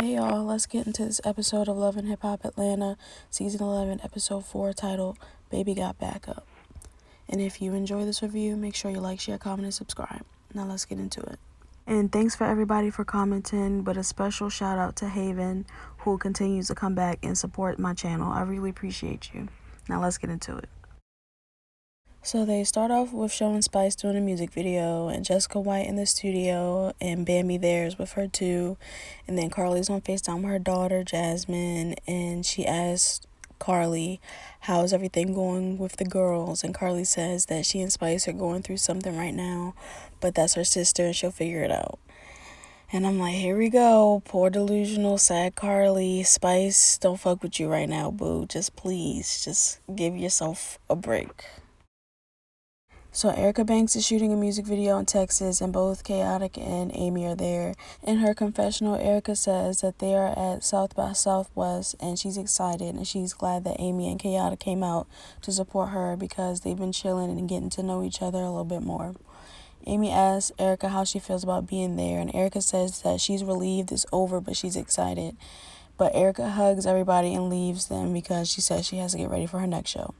Hey y'all, let's get into this episode of Love and Hip Hop Atlanta, Season 11, Episode 4, titled Baby Got Back Up. And if you enjoy this review, make sure you like, share, comment, and subscribe. Now let's get into it. And thanks for everybody for commenting, but a special shout out to Haven, who continues to come back and support my channel. I really appreciate you. Now let's get into it. So they start off with showing Spice doing a music video and Jessica White in the studio and Bambi there's with her too. And then Karlie's on FaceTime with her daughter, Jasmine, and she asks Karlie, how's everything going with the girls? And Karlie says that she and Spice are going through something right now, but that's her sister and she'll figure it out. And I'm like, here we go. Poor delusional, sad Karlie. Spice, don't fuck with you right now, boo. Just please, just give yourself a break. So Erica Banks is shooting a music video in Texas, and both Khaotic and Amy are there. In her confessional, Erica says that they are at South by Southwest, and she's excited, and she's glad that Amy and Khaotic came out to support her because they've been chilling and getting to know each other a little bit more. Amy asks Erica how she feels about being there, and Erica says that she's relieved it's over, but she's excited. But Erica hugs everybody and leaves them because she says she has to get ready for her next show.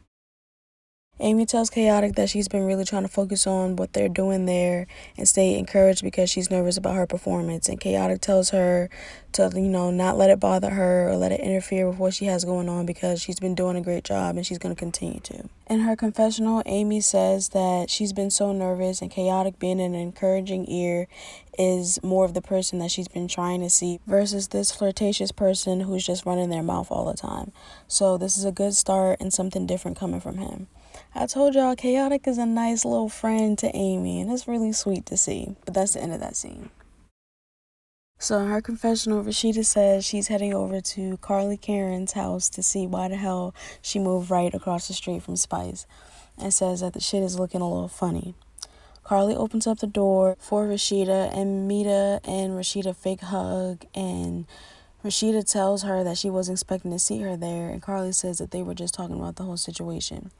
Amy tells Khaotic that she's been really trying to focus on what they're doing there and stay encouraged because she's nervous about her performance. And Khaotic tells her to, not let it bother her or let it interfere with what she has going on because she's been doing a great job and she's going to continue to. In her confessional, Amy says that she's been so nervous and Khaotic being an encouraging ear is more of the person that she's been trying to see versus this flirtatious person who's just running their mouth all the time. So this is a good start and something different coming from him. I told y'all Khaotic is a nice little friend to Amy, and it's really sweet to see. But that's the end of that scene. So in her confessional, Rasheeda says she's heading over to Karlie Karen's house to see why the hell she moved right across the street from Spice, and says that the shit is looking a little funny. Karlie opens up the door for Rasheeda, and Meda and Rasheeda fake hug, and Rasheeda tells her that she wasn't expecting to see her there, and Karlie says that they were just talking about the whole situation.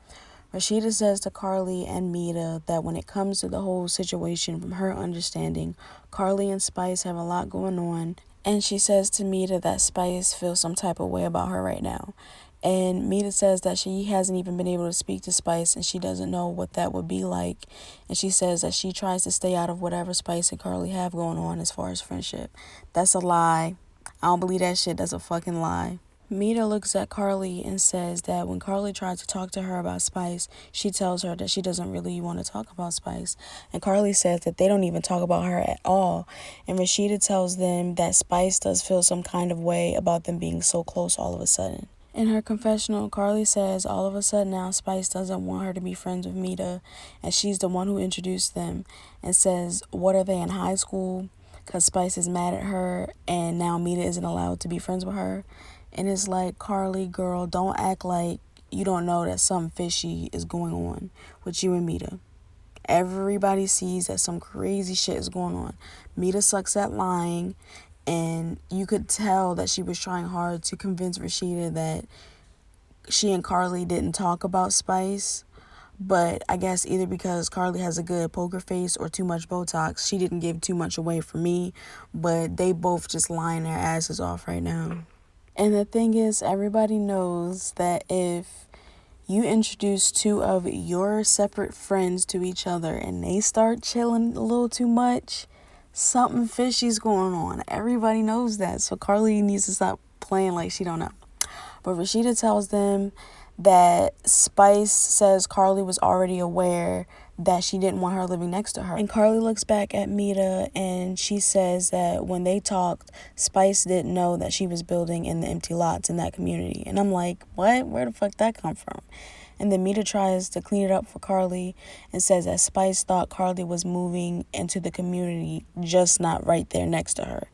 Rasheeda says to Karlie and Meda that when it comes to the whole situation, from her understanding, Karlie and Spice have a lot going on, and she says to Meda that Spice feels some type of way about her right now. And Meda says that she hasn't even been able to speak to Spice and she doesn't know what that would be like. And she says that she tries to stay out of whatever Spice and Karlie have going on as far as friendship. That's a lie. I don't believe that shit. That's a fucking lie. Meda looks at Karlie and says that when Karlie tries to talk to her about Spice, she tells her that she doesn't really want to talk about Spice. And Karlie says that they don't even talk about her at all. And Rasheeda tells them that Spice does feel some kind of way about them being so close all of a sudden. In her confessional, Karlie says all of a sudden now Spice doesn't want her to be friends with Meda, and she's the one who introduced them, and says, what are they, in high school? Because Spice is mad at her, and now Meda isn't allowed to be friends with her. And it's like, Karlie, girl, don't act like you don't know that something fishy is going on with you and Meda. Everybody sees that some crazy shit is going on. Meda sucks at lying, and you could tell that she was trying hard to convince Rasheeda that she and Karlie didn't talk about Spice. But I guess either because Karlie has a good poker face or too much Botox, she didn't give too much away for me. But they both just lying their asses off right now. And the thing is, everybody knows that if you introduce two of your separate friends to each other and they start chilling a little too much, something fishy's going on. Everybody knows that. So Karlie needs to stop playing like she don't know. But Rasheeda tells them that Spice says Karlie was already aware that she didn't want her living next to her. And Karlie looks back at Meda and she says that when they talked, Spice didn't know that she was building in the empty lots in that community. And I'm like, what? Where the fuck that come from? And then Meda tries to clean it up for Karlie and says that Spice thought Karlie was moving into the community, just not right there next to her.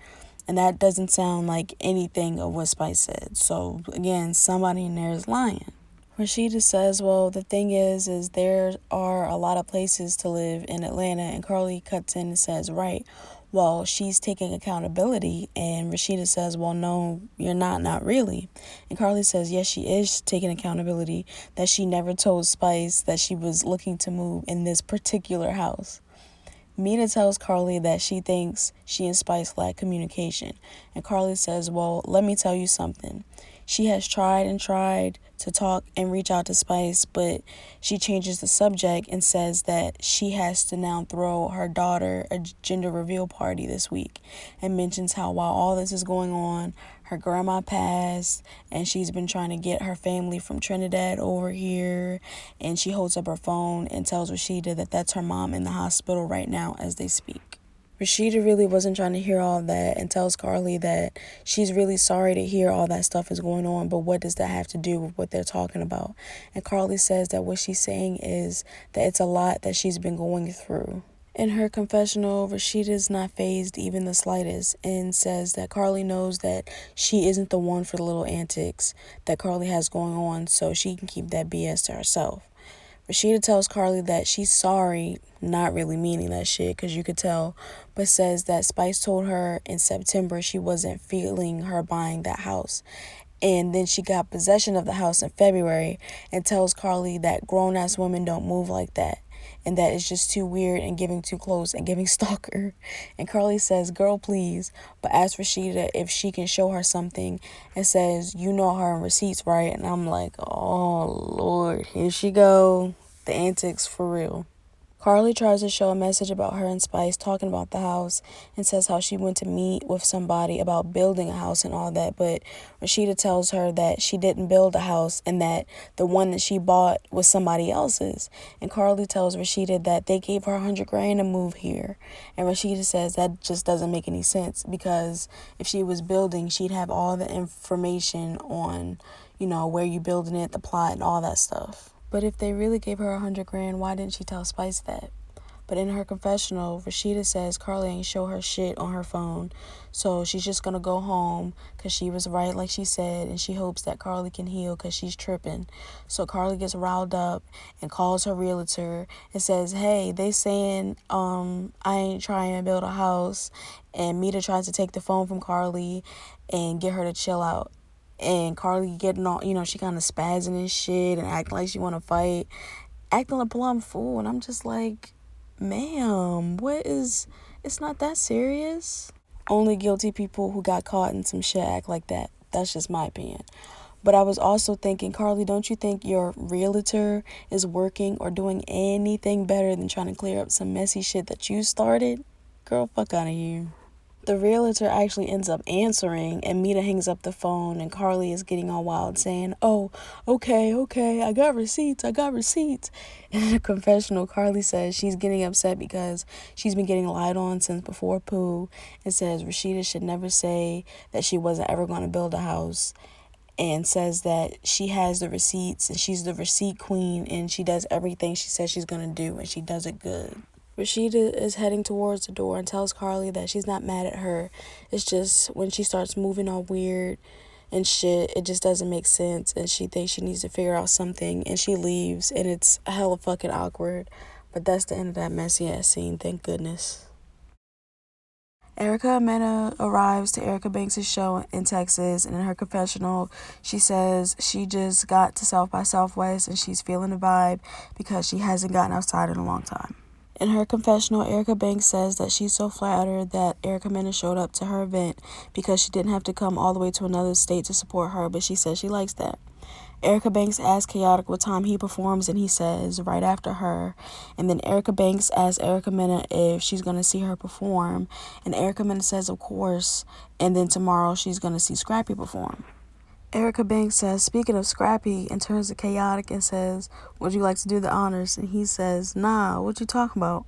And that doesn't sound like anything of what Spice said. So, again, somebody in there is lying. Rasheeda says, well, the thing is there are a lot of places to live in Atlanta. And Karlie cuts in and says, right, well, she's taking accountability. And Rasheeda says, well, no, you're not really. And Karlie says, yes, she is taking accountability, that she never told Spice that she was looking to move in this particular house. Meda tells Karlie that she thinks she and Spice lack communication, and Karlie says, well, let me tell you something. She has tried and tried to talk and reach out to Spice, but she changes the subject and says that she has to now throw her daughter a gender reveal party this week, and mentions how while all this is going on, her grandma passed and she's been trying to get her family from Trinidad over here, and she holds up her phone and tells Rasheeda that that's her mom in the hospital right now as they speak. Rasheeda really wasn't trying to hear all that and tells Karlie that she's really sorry to hear all that stuff is going on, but what does that have to do with what they're talking about? And Karlie says that what she's saying is that it's a lot that she's been going through. In her confessional, Rasheeda is not fazed even the slightest and says that Karlie knows that she isn't the one for the little antics that Karlie has going on, so she can keep that BS to herself. Rasheeda tells Karlie that she's sorry, not really meaning that shit because you could tell, but says that Spice told her in September she wasn't feeling her buying that house. And then she got possession of the house in February and tells Karlie that grown-ass women don't move like that, and that it's just too weird and giving too close and giving stalker. And Karlie says, girl, please, but asks Rasheeda if she can show her something and says, you know her in receipts, right? And I'm like, oh, Lord, here she go. The antics for real. Karlie tries to show a message about her and Spice talking about the house and says how she went to meet with somebody about building a house and all that, but Rasheeda tells her that she didn't build a house and that the one that she bought was somebody else's. And Karlie tells Rasheeda that they gave her $100,000 to move here. And Rasheeda says that just doesn't make any sense because if she was building, she'd have all the information on, where you building it, the plot, and all that stuff. But if they really gave her $100,000, why didn't she tell Spice that? But in her confessional, Rasheeda says Karlie ain't show her shit on her phone, so she's just gonna go home because she was right like she said, and she hopes that Karlie can heal because she's tripping. So Karlie gets riled up and calls her realtor and says, hey, they saying I ain't trying to build a house, and Meda tries to take the phone from Karlie and get her to chill out. And Karlie getting all, she kind of spazzing and shit and acting like she want to fight, acting like a plum fool. And I'm just like, ma'am, it's not that serious. Only guilty people who got caught in some shit act like that. That's just my opinion. But I was also thinking, Karlie, don't you think your realtor is working or doing anything better than trying to clear up some messy shit that you started? Girl, fuck out of here. The realtor actually ends up answering, and Meda hangs up the phone, and Karlie is getting all wild saying, oh, okay, I got receipts. In a confessional, Karlie says she's getting upset because she's been getting lied on since before Pooh, and says Rasheeda should never say that she wasn't ever going to build a house, and says that she has the receipts, and she's the receipt queen, and she does everything she says she's going to do, and she does it good. Rasheeda is heading towards the door and tells Karlie that she's not mad at her. It's just when she starts moving all weird and shit, it just doesn't make sense, and she thinks she needs to figure out something, and she leaves, and it's hella fucking awkward. But that's the end of that messy ass scene, thank goodness. Erica and Meda arrives to Erica Banks' show in Texas, and in her confessional, she says she just got to South by Southwest and she's feeling the vibe because she hasn't gotten outside in a long time. In her confessional, Erica Banks says that she's so flattered that Erica Mena showed up to her event because she didn't have to come all the way to another state to support her, but she says she likes that. Erica Banks asks Khaotic what time he performs, and he says right after her. And then Erica Banks asks Erica Mena if she's going to see her perform, and Erica Mena says of course, and then tomorrow she's going to see Scrappy perform. Erica Banks says, speaking of Scrappy, and turns to Khaotic and says, would you like to do the honors? And he says, nah, what you talking about?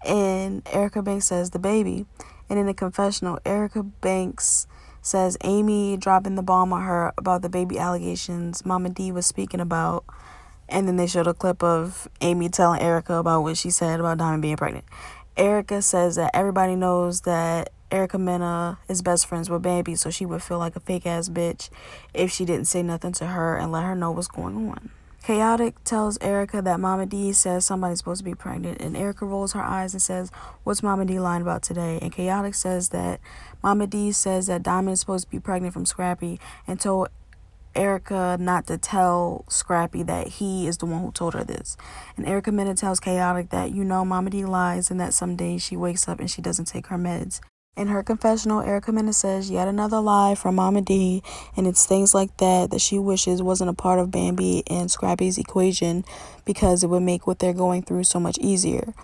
And Erica Banks says, the baby. And in the confessional, Erica Banks says Amy dropping the bomb on her about the baby allegations Mama D was speaking about. And then they showed a clip of Amy telling Erica about what she said about Diamond being pregnant. Erica says that everybody knows that Erica Mena is best friends with Bambi, so she would feel like a fake-ass bitch if she didn't say nothing to her and let her know what's going on. Khaotic tells Erica that Mama D says somebody's supposed to be pregnant, and Erica rolls her eyes and says, what's Mama D lying about today? And Khaotic says that Mama D says that Diamond is supposed to be pregnant from Scrappy and told Erica not to tell Scrappy that he is the one who told her this. And Erica Meda tells Khaotic that, Mama D lies and that some days she wakes up and she doesn't take her meds. In her confessional, Erica Mena says yet another lie from Mama D, and it's things like that she wishes wasn't a part of Bambi and Scrappy's equation because it would make what they're going through so much easier.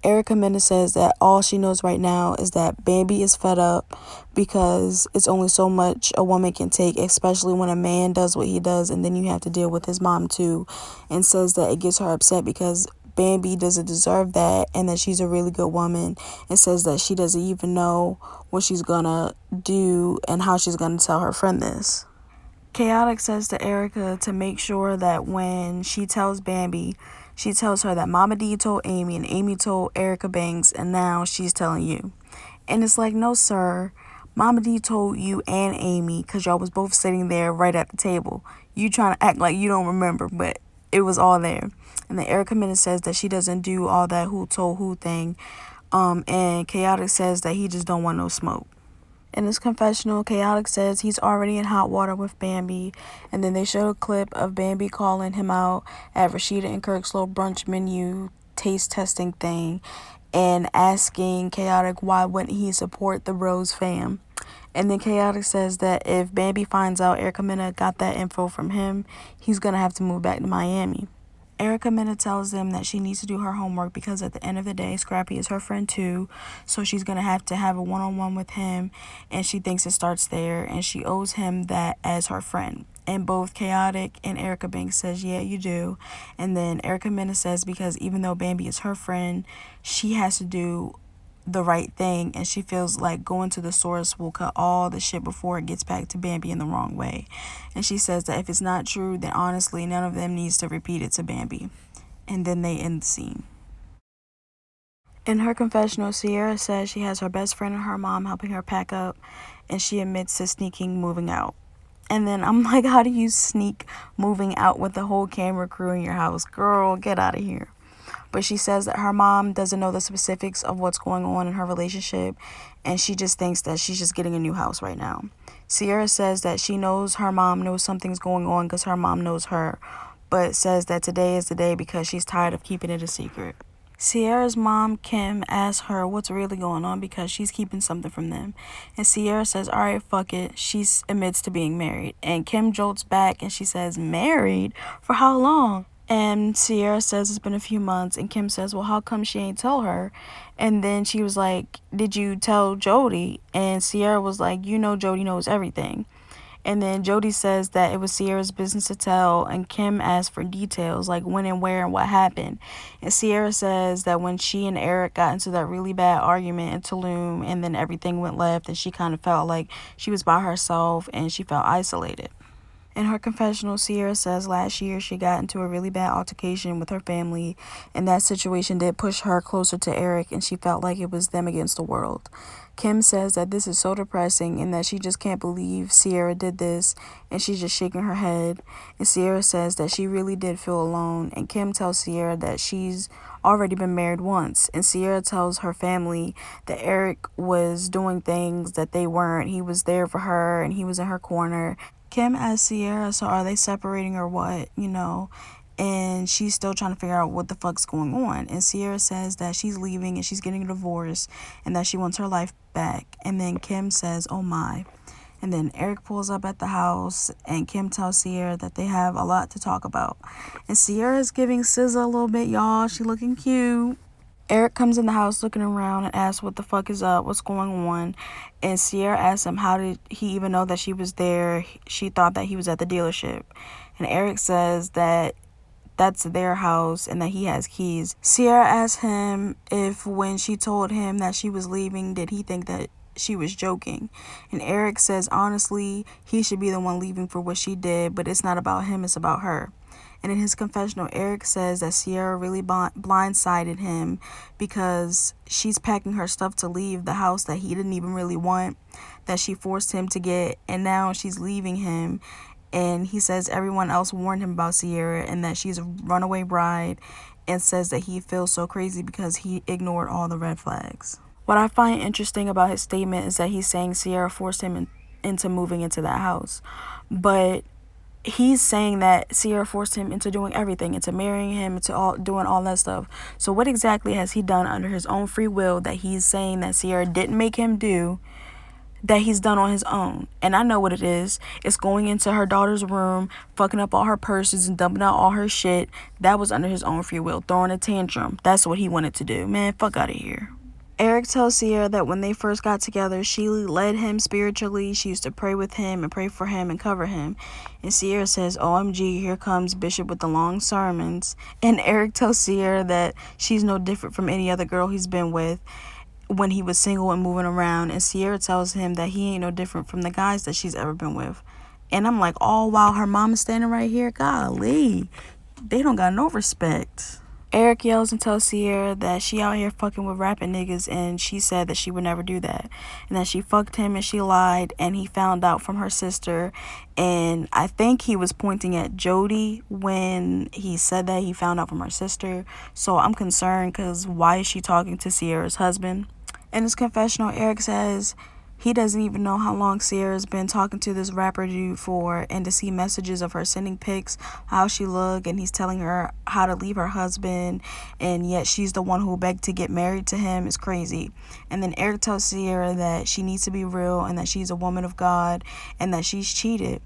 Erica Mena says that all she knows right now is that Bambi is fed up because it's only so much a woman can take, especially when a man does what he does and then you have to deal with his mom too, and says that it gets her upset because Bambi doesn't deserve that and that she's a really good woman, and says that she doesn't even know what she's gonna do and how she's gonna tell her friend this. Khaotic says to Erica to make sure that when she tells Bambi, she tells her that Mama D told Amy and Amy told Erica Banks and now she's telling you. And it's like, no sir, Mama D told you and Amy because y'all was both sitting there right at the table. You trying to act like you don't remember, but it was all there. And then Erica Minna says that she doesn't do all that who told who thing. And Khaotic says that he just don't want no smoke. In his confessional, Khaotic says he's already in hot water with Bambi, and then they show a clip of Bambi calling him out at Rasheeda and Kirk's little brunch menu taste testing thing and asking Khaotic why wouldn't he support the Rose fam. And then Khaotic says that if Bambi finds out Erica Mena got that info from him, he's going to have to move back to Miami. Erica Mena tells them that she needs to do her homework because at the end of the day, Scrappy is her friend too, so she's going to have a one-on-one with him, and she thinks it starts there, and she owes him that as her friend. And both Khaotic and Erica Banks says, yeah, you do. And then Erica Mena says because even though Bambi is her friend, she has to do the right thing, and she feels like going to the source will cut all the shit before it gets back to Bambi in the wrong way. And she says that if it's not true, then honestly none of them needs to repeat it to Bambi. And then they end the scene. In her confessional, Sierra says she has her best friend and her mom helping her pack up, and she admits to sneaking moving out. And then I'm like, how do you sneak moving out with the whole camera crew in your house? Girl, get out of here. But she says that her mom doesn't know the specifics of what's going on in her relationship, and she just thinks that she's just getting a new house right now. Sierra says that she knows her mom knows something's going on because her mom knows her, but says that today is the day because she's tired of keeping it a secret. Sierra's mom, Kim, asks her what's really going on because she's keeping something from them. And Sierra says, all right, fuck it. She admits to being married. And Kim jolts back and she says, married? For how long? And Sierra says it's been a few months, and Kim says, well, how come she ain't tell her? And then she was like, did you tell Jody? And Sierra was like, Jody knows everything. And then Jody says that it was Sierra's business to tell, and Kim asked for details, like when and where and what happened. And Sierra says that when she and Eric got into that really bad argument in Tulum, and then everything went left, and she kind of felt like she was by herself, and she felt isolated. In her confessional, Sierra says last year she got into a really bad altercation with her family, and that situation did push her closer to Eric, and she felt like it was them against the world. Kim says that this is so depressing and that she just can't believe Sierra did this, and she's just shaking her head. And Sierra says that she really did feel alone, and Kim tells Sierra that she's already been married once, and Sierra tells her family that Eric was doing things that they weren't. He was there for her and he was in her corner. Kim asks Sierra, so are they separating or what, and she's still trying to figure out what the fuck's going on. And Sierra says that she's leaving and she's getting a divorce and that she wants her life back. And then Kim says, oh my. And then Eric pulls up at the house, and Kim tells Sierra that they have a lot to talk about. And Sierra's giving SZA a little bit, y'all. She looking cute. Eric comes in the house looking around and asks what the fuck is up, what's going on. And Sierra asks him how did he even know that she was there. She thought that he was at the dealership. And Eric says that that's their house and that he has keys. Sierra asks him if when she told him that she was leaving, did he think that she was joking. And Eric says honestly he should be the one leaving for what she did, but it's not about him, it's about her. And in his confessional, Eric says that Sierra really blindsided him because she's packing her stuff to leave the house that he didn't even really want, that she forced him to get, and now she's leaving him. And he says everyone else warned him about Sierra and that she's a runaway bride, and says that he feels so crazy because he ignored all the red flags. What I find interesting about his statement is that he's saying Sierra forced him into moving into that house. But he's saying that Sierra forced him into doing everything, into marrying him, into doing all that stuff. So what exactly has he done under his own free will that he's saying that Sierra didn't make him do, that he's done on his own? And I know what it is. It's going into her daughter's room, fucking up all her purses and dumping out all her shit. That was under his own free will. Throwing a tantrum. That's what he wanted to do. Man, fuck out of here. Eric tells Sierra that when they first got together, she led him spiritually. She used to pray with him and pray for him and cover him. And Sierra says, OMG, here comes Bishop with the long sermons. And Eric tells Sierra that she's no different from any other girl he's been with when he was single and moving around. And Sierra tells him that he ain't no different from the guys that she's ever been with. And I'm like, all while her mom is standing right here? Golly, they don't got no respect. Eric yells and tells Sierra that she out here fucking with rapping niggas, and she said that she would never do that, and that she fucked him and she lied, and he found out from her sister. And I think he was pointing at Jody when he said that he found out from her sister. So I'm concerned, because why is she talking to Sierra's husband? In his confessional, Eric says he doesn't even know how long Sierra's been talking to this rapper dude for, and to see messages of her sending pics, how she look, and he's telling her how to leave her husband, and yet she's the one who begged to get married to him, is crazy. And then Eric tells Sierra that she needs to be real, and that she's a woman of God, and that she's cheated.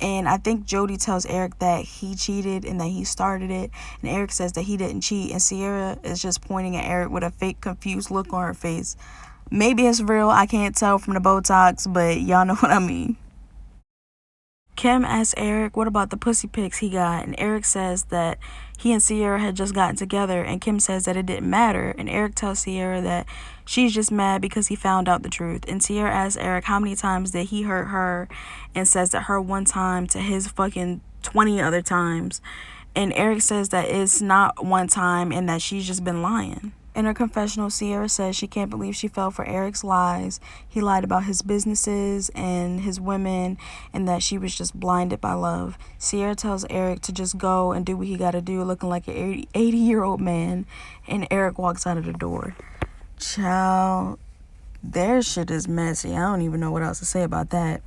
And I think Jody tells Eric that he cheated and that he started it. And Eric says that he didn't cheat. And Sierra is just pointing at Eric with a fake confused look on her face. Maybe it's real. I can't tell from the Botox, but y'all know what I mean. Kim asks Eric what about the pussy pics he got, and Eric says that he and Sierra had just gotten together, and Kim says that it didn't matter, and Eric tells Sierra that she's just mad because he found out the truth. And Sierra asks Eric how many times did he hurt her, and says that her one time to his fucking 20 other times. And Eric says that it's not one time and that she's just been lying. In her confessional, Sierra says she can't believe she fell for Eric's lies. He lied about his businesses and his women, and that she was just blinded by love. Sierra tells Eric to just go and do what he gotta do, looking like an 80-year-old man, and Eric walks out of the door. Child, their shit is messy. I don't even know what else to say about that.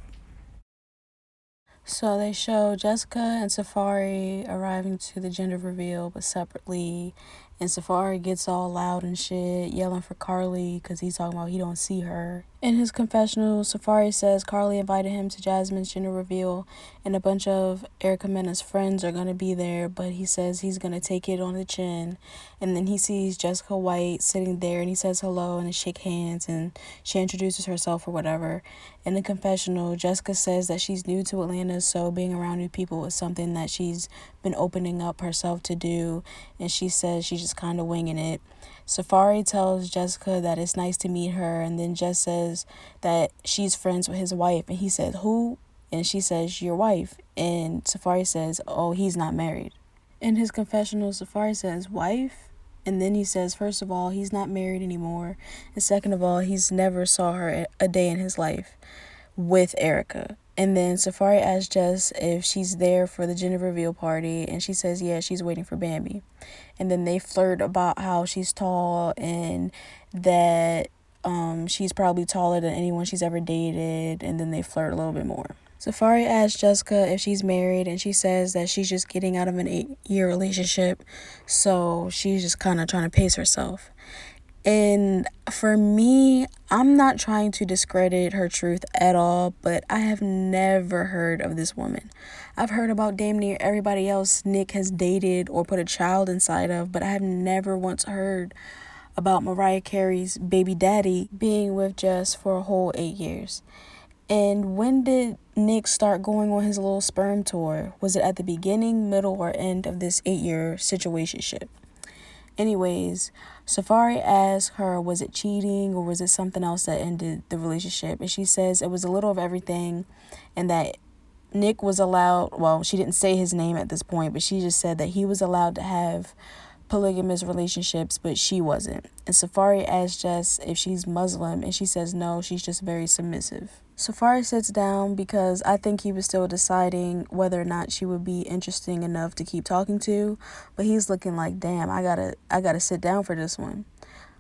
So they show Jessica and Safari arriving to the gender reveal, but separately. And Safari gets all loud and shit, yelling for Karlie because he's talking about he don't see her. In his confessional, Safari says Karlie invited him to Jasmine's gender reveal, and a bunch of Erica Mena's friends are going to be there, but he says he's going to take it on the chin. And then he sees Jessica White sitting there, and he says hello, and they shake hands, and she introduces herself or whatever. In the confessional, Jessica says that she's new to Atlanta, so being around new people is something that she's been opening up herself to do, and she says she's just kind of winging it. Safari tells Jessica that it's nice to meet her, and then Jess says that she's friends with his wife, and he says, who? And she says, your wife. And Safari says, oh, he's not married. In his confessional, Safari says, wife? And then he says, first of all, he's not married anymore, and second of all, he's never saw her a day in his life with Erica. And then Safari asks Jess if she's there for the gender reveal party, and she says, yeah, she's waiting for Bambi. And then they flirt about how she's tall and that she's probably taller than anyone she's ever dated, and then they flirt a little bit more. Safari asks Jessica if she's married, and she says that she's just getting out of an 8-year relationship, so she's just kind of trying to pace herself. And for me, I'm not trying to discredit her truth at all, but I have never heard of this woman. I've heard about damn near everybody else Nick has dated or put a child inside of, but I have never once heard about Mariah Carey's baby daddy being with Jess for a whole 8 years. And when did Nick start going on his little sperm tour? Was it at the beginning, middle, or end of this 8-year situationship? Anyways, Safari asks her, was it cheating or was it something else that ended the relationship? And she says it was a little of everything, and that Nick was allowed, well, she didn't say his name at this point, but she just said that he was allowed to have polygamous relationships, but she wasn't. And Safari asks Jess if she's Muslim, and she says no, she's just very submissive. Safari sits down because I think he was still deciding whether or not she would be interesting enough to keep talking to, but he's looking like, damn, I gotta sit down for this one.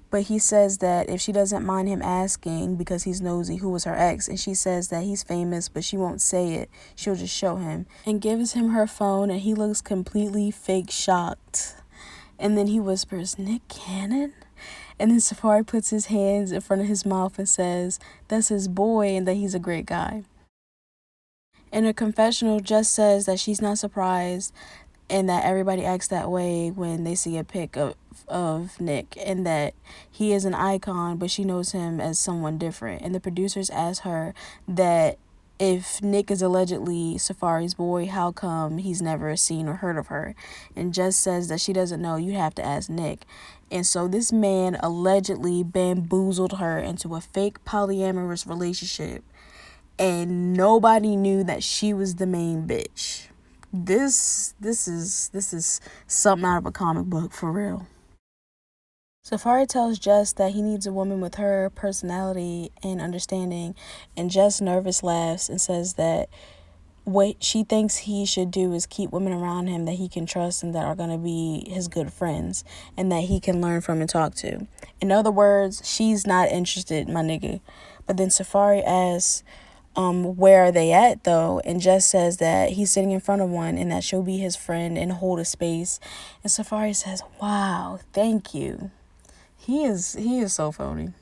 But he says that if she doesn't mind him asking because he's nosy who was her ex, and she says that he's famous but she won't say it, she'll just show him, and gives him her phone, and he looks completely fake shocked. And then he whispers, "Nick Cannon?" And then Safari puts his hands in front of his mouth and says that's his boy and that he's a great guy. In her confessional, Jess says that she's not surprised and that everybody acts that way when they see a pic of Nick, and that he is an icon, but she knows him as someone different. And the producers ask her that if Nick is allegedly Safari's boy, how come he's never seen or heard of her? And Jess says that she doesn't know, you have to ask Nick. And so this man allegedly bamboozled her into a fake polyamorous relationship, and nobody knew that she was the main bitch. This is something out of a comic book for real. Safari tells Jess that he needs a woman with her personality and understanding, and Jess nervous laughs and says that what she thinks he should do is keep women around him that he can trust and that are going to be his good friends and that he can learn from and talk to. In other words, she's not interested, my nigga. But then Safari asks, where are they at though? And Jess says that he's sitting in front of one and that she'll be his friend and hold a space. And Safari says, "Wow, thank you." He is so phony.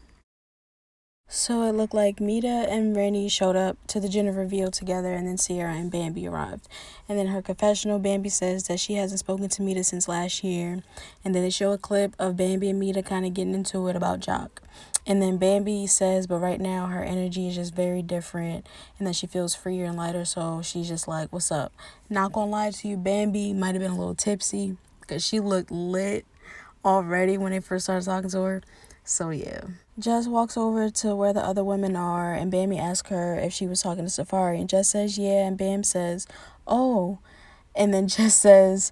So it looked like Meda and Rennie showed up to the gender reveal together, and then Sierra and Bambi arrived. And then her confessional, Bambi says that she hasn't spoken to Meda since last year. And then they show a clip of Bambi and Meda kind of getting into it about Jock. And then Bambi says, but right now her energy is just very different and that she feels freer and lighter, so she's just like, what's up? Not gonna lie to you, Bambi might have been a little tipsy because she looked lit already when they first started talking to her. So yeah. Jess walks over to where the other women are, and Bambi asks her if she was talking to Safari, and Jess says yeah, and Bam says, oh. And then Jess says,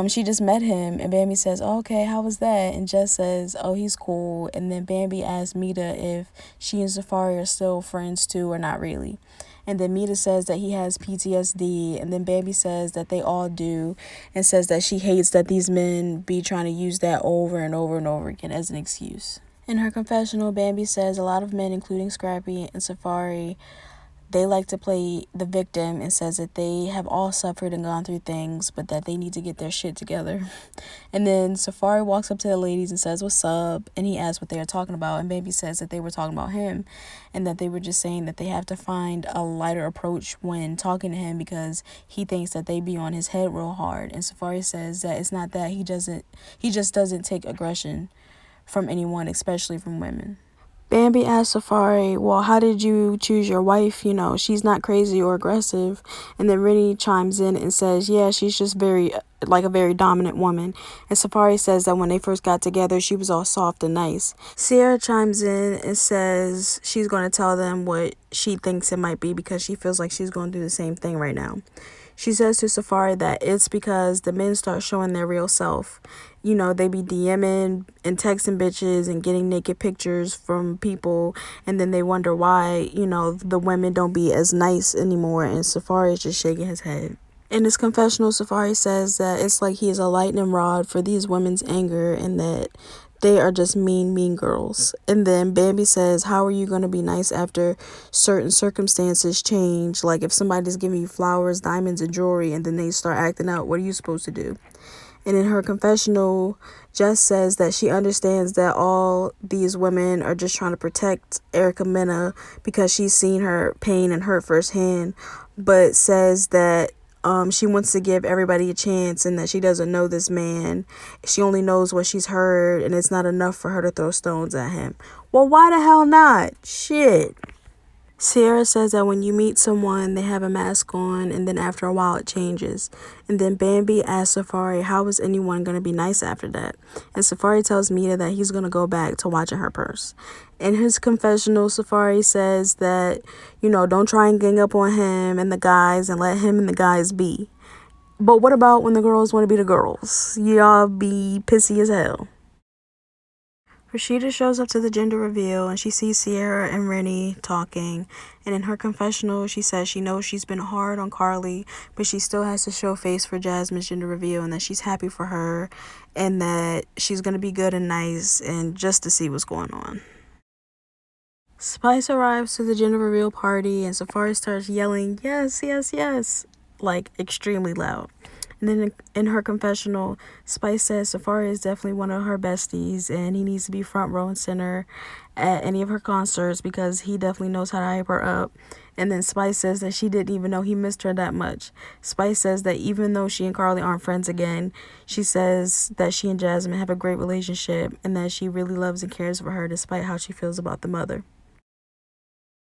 she just met him, and Bambi says, oh, okay, how was that? And Jess says, oh, he's cool. And then Bambi asks Meda if she and Safari are still friends too or not really. And then Meda says that he has PTSD, and then Bambi says that they all do, and says that she hates that these men be trying to use that over and over and over again as an excuse. In her confessional, Bambi says a lot of men, including Scrappy and Safari, they like to play the victim, and says that they have all suffered and gone through things, but that they need to get their shit together. And then Safari walks up to the ladies and says, what's up? And he asks what they are talking about. And Bambi says that they were talking about him and that they were just saying that they have to find a lighter approach when talking to him because he thinks that they be on his head real hard. And Safari says that it's not that. He just doesn't take aggression from anyone, especially from women. Bambi asks Safari, well, how did you choose your wife? You know, she's not crazy or aggressive. And then Rennie chimes in and says, yeah, she's just a very dominant woman. And Safari says that when they first got together, she was all soft and nice. Sierra chimes in and says she's going to tell them what she thinks it might be because she feels like she's going to do the same thing right now. She says to Safari that it's because the men start showing their real self. You know, they be DMing and texting bitches and getting naked pictures from people, and then they wonder why, you know, the women don't be as nice anymore, and Safari is just shaking his head. In his confessional, Safari says that it's like he is a lightning rod for these women's anger and that they are just mean girls. And then Bambi says, how are you going to be nice after certain circumstances change? Like if somebody's giving you flowers, diamonds, and jewelry, and then they start acting out, what are you supposed to do? And in her confessional, Jess says that she understands that all these women are just trying to protect Erica Mena because she's seen her pain and hurt firsthand, but says that she wants to give everybody a chance and that she doesn't know this man. She only knows what she's heard, and it's not enough for her to throw stones at him. Well, why the hell not? Shit. Sierra says that when you meet someone, they have a mask on, and then after a while it changes. And then Bambi asks Safari, how is anyone going to be nice after that? And Safari tells Meda that he's going to go back to watching her purse. In his confessional, Safari says that, you know, don't try and gang up on him and the guys and let him and the guys be. But what about when the girls want to be the girls? Y'all be pissy as hell. Rasheeda shows up to the gender reveal and she sees Sierra and Rennie talking. And in her confessional, she says she knows she's been hard on Karlie, but she still has to show face for Jasmine's gender reveal and that she's happy for her and that she's going to be good and nice and just to see what's going on. Spice arrives to the gender reveal party and Safari starts yelling, "Yes, yes, yes," like extremely loud. And then in her confessional, Spice says Safari is definitely one of her besties and he needs to be front row and center at any of her concerts because he definitely knows how to hype her up. And then Spice says that she didn't even know he missed her that much. Spice says that even though she and Karlie aren't friends again, she says that she and Jasmine have a great relationship and that she really loves and cares for her despite how she feels about the mother.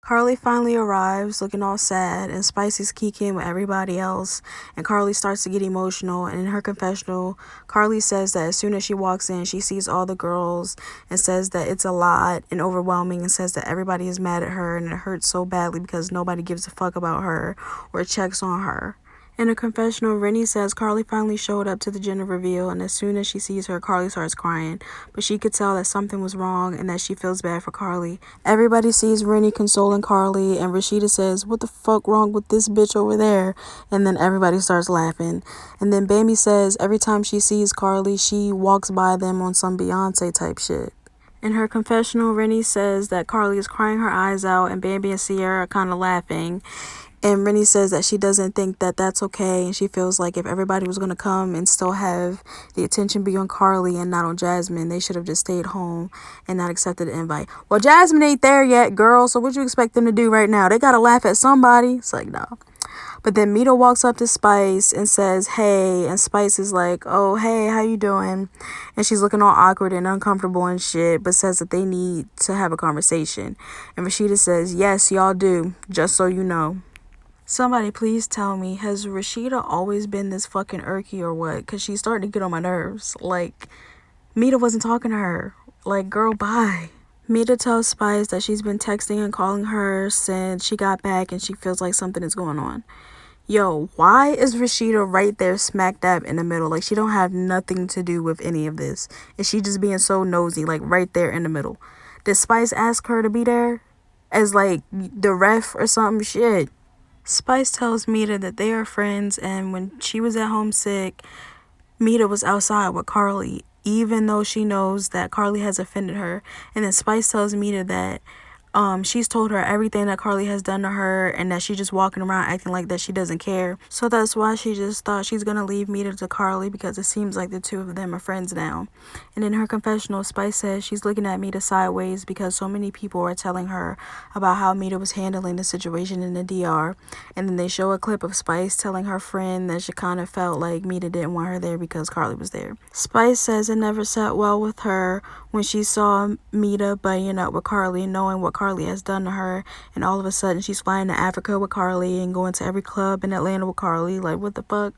Karlie finally arrives looking all sad and Spice is kicking with everybody else and Karlie starts to get emotional and in her confessional, Karlie says that as soon as she walks in, she sees all the girls and says that it's a lot and overwhelming and says that everybody is mad at her and it hurts so badly because nobody gives a fuck about her or checks on her. In a confessional, Rennie says Karlie finally showed up to the gender reveal and as soon as she sees her, Karlie starts crying. But she could tell that something was wrong and that she feels bad for Karlie. Everybody sees Rennie consoling Karlie and Rasheeda says, "What the fuck wrong with this bitch over there?" And then everybody starts laughing. And then Bambi says every time she sees Karlie, she walks by them on some Beyonce type shit. In her confessional, Rennie says that Karlie is crying her eyes out and Bambi and Sierra are kind of laughing. And Rennie says that she doesn't think that that's okay and she feels like if everybody was going to come and still have the attention be on Karlie and not on Jasmine, they should have just stayed home and not accepted the invite. Well, Jasmine ain't there yet, girl, so what you expect them to do right now? They got to laugh at somebody. It's like, no. But then Meda walks up to Spice and says, "Hey," and Spice is like, "Oh, hey, how you doing?" And she's looking all awkward and uncomfortable and shit, but says that they need to have a conversation. And Rasheeda says, "Yes, y'all do, just so you know." Somebody please tell me, has Rasheeda always been this fucking irky or what? Because she's starting to get on my nerves. Like, Meda wasn't talking to her. Like, girl, bye. Meda tells Spice that she's been texting and calling her since she got back and she feels like something is going on. Yo, why is Rasheeda right there smack dab in the middle? Like, she don't have nothing to do with any of this. And she just being so nosy, like, right there in the middle. Did Spice ask her to be there? As, like, the ref or something? Shit. Spice tells Meda that they are friends and when she was at home sick, Meda was outside with Karlie, even though she knows that Karlie has offended her. And then Spice tells Meda that she's told her everything that Karlie has done to her and that she's just walking around acting like that she doesn't care. So that's why she just thought she's gonna leave Meda to Karlie because it seems like the two of them are friends now. And in her confessional, Spice says she's looking at Meda sideways because so many people are telling her about how Meda was handling the situation in the DR. And then they show a clip of Spice telling her friend that she kind of felt like Meda didn't want her there because Karlie was there. Spice says it never sat well with her when she saw Meda buddying up with Karlie, knowing what Karlie has done to her, and all of a sudden she's flying to Africa with Karlie and going to every club in Atlanta with Karlie. Like, what the fuck?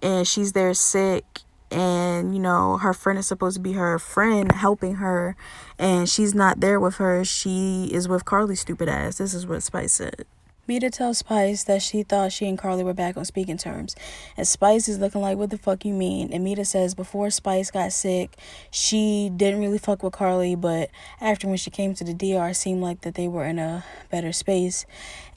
And she's there sick, and you know her friend is supposed to be her friend helping her, and she's not there with her. She is with Karlie's stupid ass. This is what Spice said. Meda tells Spice that she thought she and Karlie were back on speaking terms. And Spice is looking like, "What the fuck you mean?" And Meda says before Spice got sick, she didn't really fuck with Karlie, but after when she came to the DR, it seemed like that they were in a better space.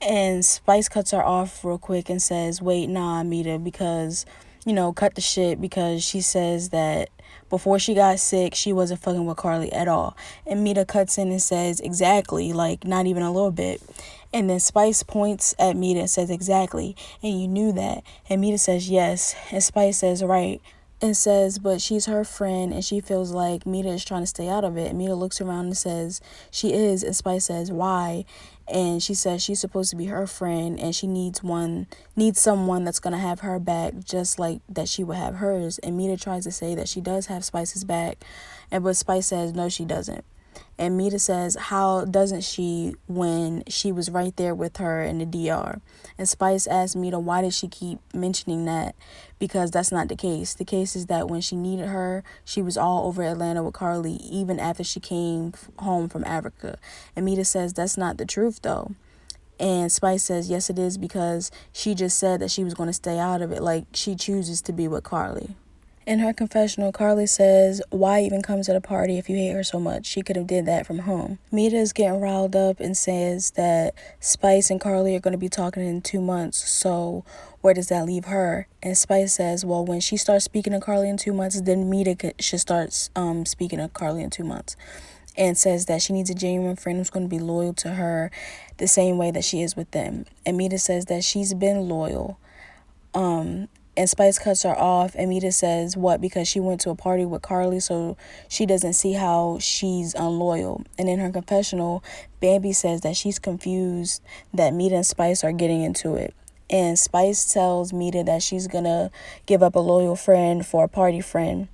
And Spice cuts her off real quick and says, "Wait, nah, Meda, because, you know, cut the shit," because she says that before she got sick, she wasn't fucking with Karlie at all. And Meda cuts in and says, "Exactly, like, not even a little bit." And then Spice points at Meda and says, "Exactly, and you knew that." And Meda says, "Yes." And Spice says, "Right." And says, but she's her friend and she feels like Meda is trying to stay out of it. And Meda looks around and says, "She is." And Spice says, "Why?" And she says she's supposed to be her friend and she needs someone that's going to have her back just like that she would have hers. And Meda tries to say that she does have Spice's back, but Spice says no, she doesn't. And Meda says, "How doesn't she when she was right there with her in the DR?" And Spice asks Meda, why did she keep mentioning that? Because that's not the case. The case is that when she needed her, she was all over Atlanta with Karlie, even after she came home from Africa. And Meda says, that's not the truth, though. And Spice says, yes, it is, because she just said that she was going to stay out of it. Like, she chooses to be with Karlie. In her confessional, Karlie says, why even come to the party if you hate her so much? She could have did that from home. Meda is getting riled up and says that Spice and Karlie are going to be talking in 2 months, so where does that leave her? And Spice says, well, when she starts speaking to Karlie in 2 months, then Meda should start speaking to Karlie in 2 months. And says that she needs a genuine friend who's going to be loyal to her the same way that she is with them. And Meda says that she's been loyal. And Spice cuts her off, and Meda says, what, because she went to a party with Karlie, so she doesn't see how she's unloyal. And in her confessional, Bambi says that she's confused that Meda and Spice are getting into it. And Spice tells Meda that she's gonna give up a loyal friend for a party friend,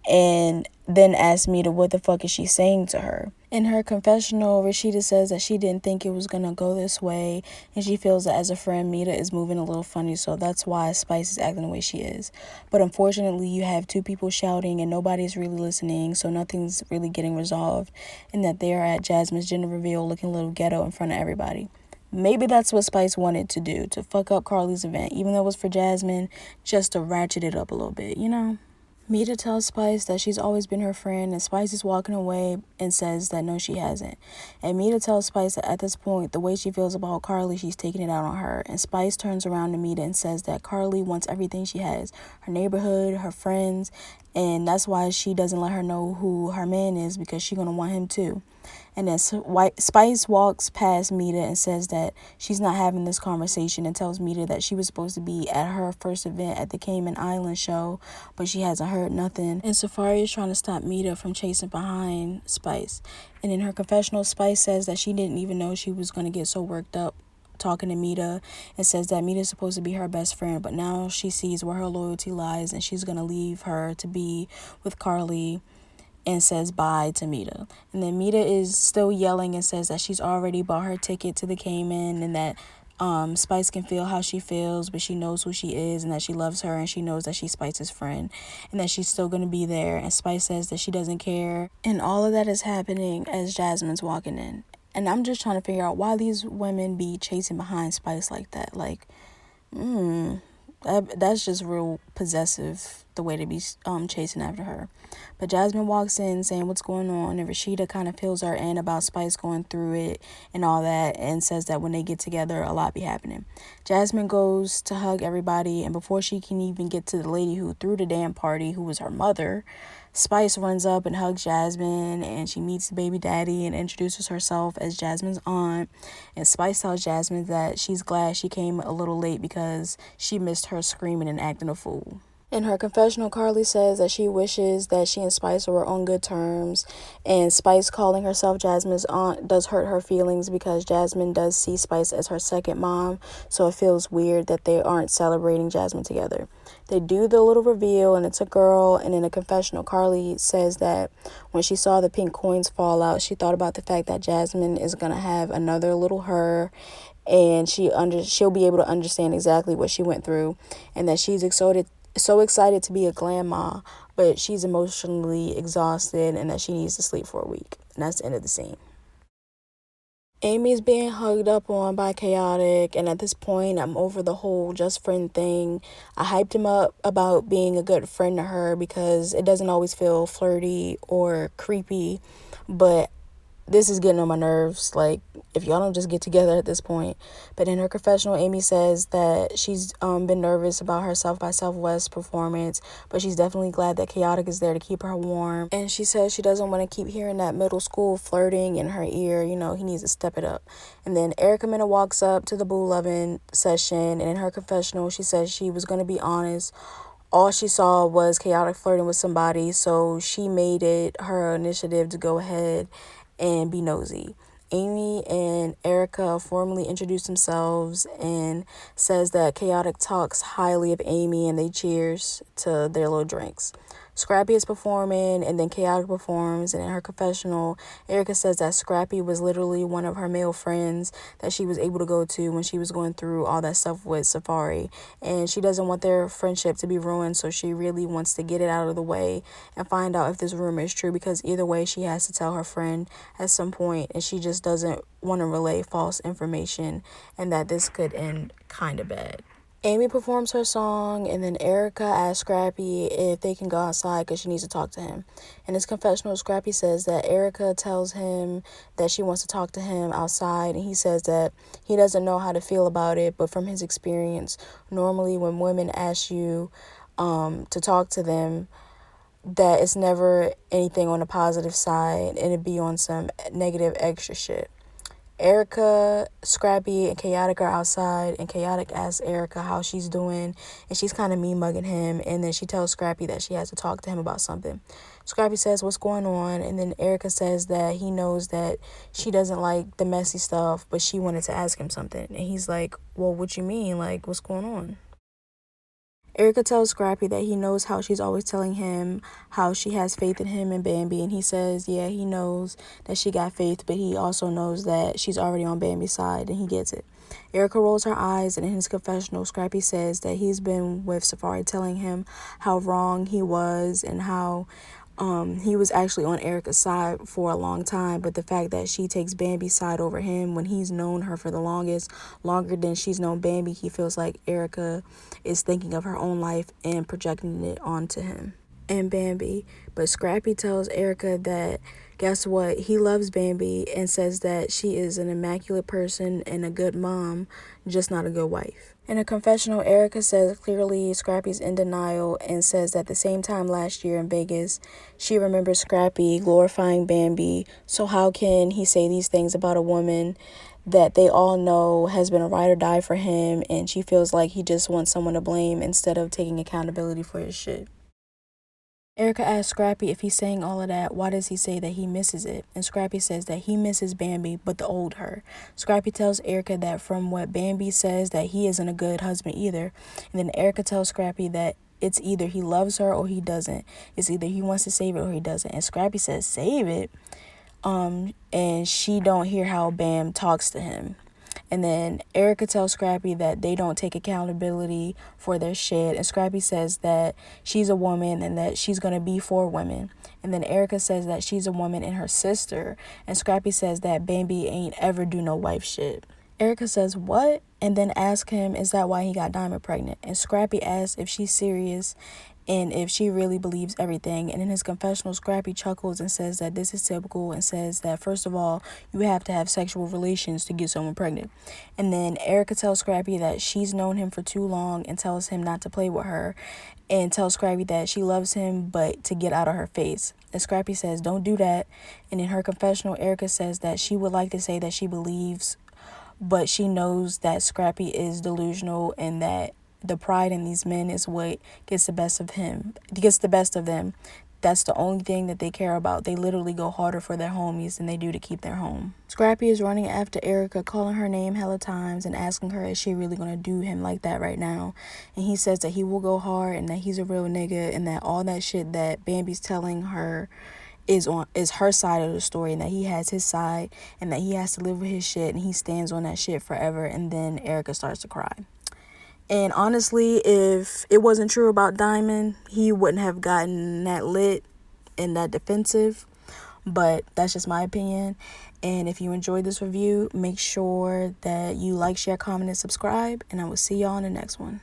and then asks Meda what the fuck is she saying to her. In her confessional, Rasheeda says that she didn't think it was gonna go this way, and she feels that as a friend, Meda is moving a little funny, so that's why Spice is acting the way she is. But unfortunately, you have two people shouting and nobody's really listening, so nothing's really getting resolved, and that they are at Jasmine's gender reveal looking a little ghetto in front of everybody. Maybe that's what Spice wanted to do, to fuck up Karlie's event, even though it was for Jasmine, just to ratchet it up a little bit, you know? Meda tells Spice that she's always been her friend, and Spice is walking away and says that no, she hasn't. And Meda tells Spice that at this point, the way she feels about Karlie, she's taking it out on her. And Spice turns around to Meda and says that Karlie wants everything she has, her neighborhood, her friends, and that's why she doesn't let her know who her man is, because she's going to want him too. And then Spice walks past Meda and says that she's not having this conversation, and tells Meda that she was supposed to be at her first event at the Cayman Island show, but she hasn't heard nothing. And Safari is trying to stop Meda from chasing behind Spice. And in her confessional, Spice says that she didn't even know she was going to get so worked up talking to Meda, and says that Meda is supposed to be her best friend, but now she sees where her loyalty lies, and she's going to leave her to be with Karlie, and says bye to Meda. And then Meda is still yelling and says that she's already bought her ticket to the Cayman, and that Spice can feel how she feels, but she knows who she is, and that she loves her, and she knows that she's Spice's friend, and that she's still going to be there. And Spice says that she doesn't care. And all of that is happening as Jasmine's walking in. And I'm just trying to figure out why these women be chasing behind Spice like that. Like, that's just real possessive, the way they be chasing after her. But Jasmine walks in saying what's going on, and Rasheeda kind of fills her in about Spice going through it and all that, and says that when they get together, a lot be happening. Jasmine goes to hug everybody, and before she can even get to the lady who threw the damn party, who was her mother, Spice runs up and hugs Jasmine, and she meets the baby daddy and introduces herself as Jasmine's aunt. And Spice tells Jasmine that she's glad she came a little late because she missed her screaming and acting a fool. In her confessional, Karlie says that she wishes that she and Spice were on good terms, and Spice calling herself Jasmine's aunt does hurt her feelings because Jasmine does see Spice as her second mom, so it feels weird that they aren't celebrating Jasmine together. They do the little reveal, and it's a girl, and in a confessional, Karlie says that when she saw the pink coins fall out, she thought about the fact that Jasmine is going to have another little her, and she'll be able to understand exactly what she went through, and that she's so excited to be a grandma, but she's emotionally exhausted, and that she needs to sleep for a week. And that's the end of the scene. Amy's being hugged up on by Khaotic, and at this point, I'm over the whole just friend thing. I hyped him up about being a good friend to her because it doesn't always feel flirty or creepy, but this is getting on my nerves, like, if y'all don't just get together at this point. But in her confessional, Amy says that she's been nervous about her South by Southwest performance, but she's definitely glad that Khaotic is there to keep her warm. And she says she doesn't want to keep hearing that middle school flirting in her ear. You know, he needs to step it up. And then Erica Mena walks up to the Boo Lovin' session, and in her confessional, she says she was going to be honest. All she saw was Khaotic flirting with somebody, so she made it her initiative to go ahead and be nosy. Amy and Erica formally introduce themselves and says that Khaotic talks highly of Amy, and they cheers to their little drinks. Scrappy is performing, and then Khaotic performs, and in her confessional, Erica says that Scrappy was literally one of her male friends that she was able to go to when she was going through all that stuff with Safari, and she doesn't want their friendship to be ruined, so she really wants to get it out of the way and find out if this rumor is true, because either way she has to tell her friend at some point, and she just doesn't want to relay false information, and that this could end kind of bad. Amy performs her song, and then Erica asks Scrappy if they can go outside because she needs to talk to him. In his confessional, Scrappy says that Erica tells him that she wants to talk to him outside, and he says that he doesn't know how to feel about it, but from his experience, normally when women ask you to talk to them, that it's never anything on the positive side, and it'd be on some negative extra shit. Erica, Scrappy, and Khaotic are outside, and Khaotic asks Erica how she's doing, and she's kind of mean-mugging him, and then she tells Scrappy that she has to talk to him about something. Scrappy says, what's going on? And then Erica says that he knows that she doesn't like the messy stuff, but she wanted to ask him something. And he's like, well, what you mean? Like, what's going on? Erica tells Scrappy that he knows how she's always telling him how she has faith in him and Bambi, and he says, yeah, he knows that she got faith, but he also knows that she's already on Bambi's side, and he gets it. Erica rolls her eyes, and in his confessional, Scrappy says that he's been with Safari telling him how wrong he was and how he was actually on Erica's side for a long time, but the fact that she takes Bambi's side over him when he's known her for the longest, longer than she's known Bambi, he feels like Erica is thinking of her own life and projecting it onto him and Bambi. But Scrappy tells Erica that, guess what, he loves Bambi and says that she is an immaculate person and a good mom, just not a good wife. In a confessional, Erica says clearly Scrappy's in denial and says that the same time last year in Vegas, she remembers Scrappy glorifying Bambi. So how can he say these things about a woman that they all know has been a ride or die for him, and she feels like he just wants someone to blame instead of taking accountability for his shit. Erica asks Scrappy if he's saying all of that, why does he say that he misses it? And Scrappy says that he misses Bambi, but the old her. Scrappy tells Erica that from what Bambi says that he isn't a good husband either. And then Erica tells Scrappy that it's either he loves her or he doesn't. It's either he wants to save it or he doesn't. And Scrappy says, save it? And she don't hear how Bam talks to him. And then Erica tells Scrappy that they don't take accountability for their shit. And Scrappy says that she's a woman and that she's going to be for women. And then Erica says that she's a woman and her sister. And Scrappy says that Bambi ain't ever do no wife shit. Erica says, what? And then asks him, is that why he got Diamond pregnant? And Scrappy asks if she's serious and if she really believes everything. And in his confessional, Scrappy chuckles and says that this is typical and says that, first of all, you have to have sexual relations to get someone pregnant. And then Erica tells Scrappy that she's known him for too long and tells him not to play with her and tells Scrappy that she loves him but to get out of her face. And Scrappy says, don't do that. And in her confessional, Erica says that she would like to say that she believes, but she knows that Scrappy is delusional and that the pride in these men is what gets the best of them. That's the only thing that they care about. They literally go harder for their homies than they do to keep their home. Scrappy is running after Erica, calling her name hella times and asking her, is she really gonna do him like that right now? And he says that he will go hard and that he's a real nigga and that all that shit that Bambi's telling her is her side of the story, and that he has his side and that he has to live with his shit and he stands on that shit forever. And then Erica starts to cry. And honestly, if it wasn't true about Diamond, he wouldn't have gotten that lit and that defensive. But that's just my opinion. And if you enjoyed this review, make sure that you like, share, comment, and subscribe. And I will see y'all in the next one.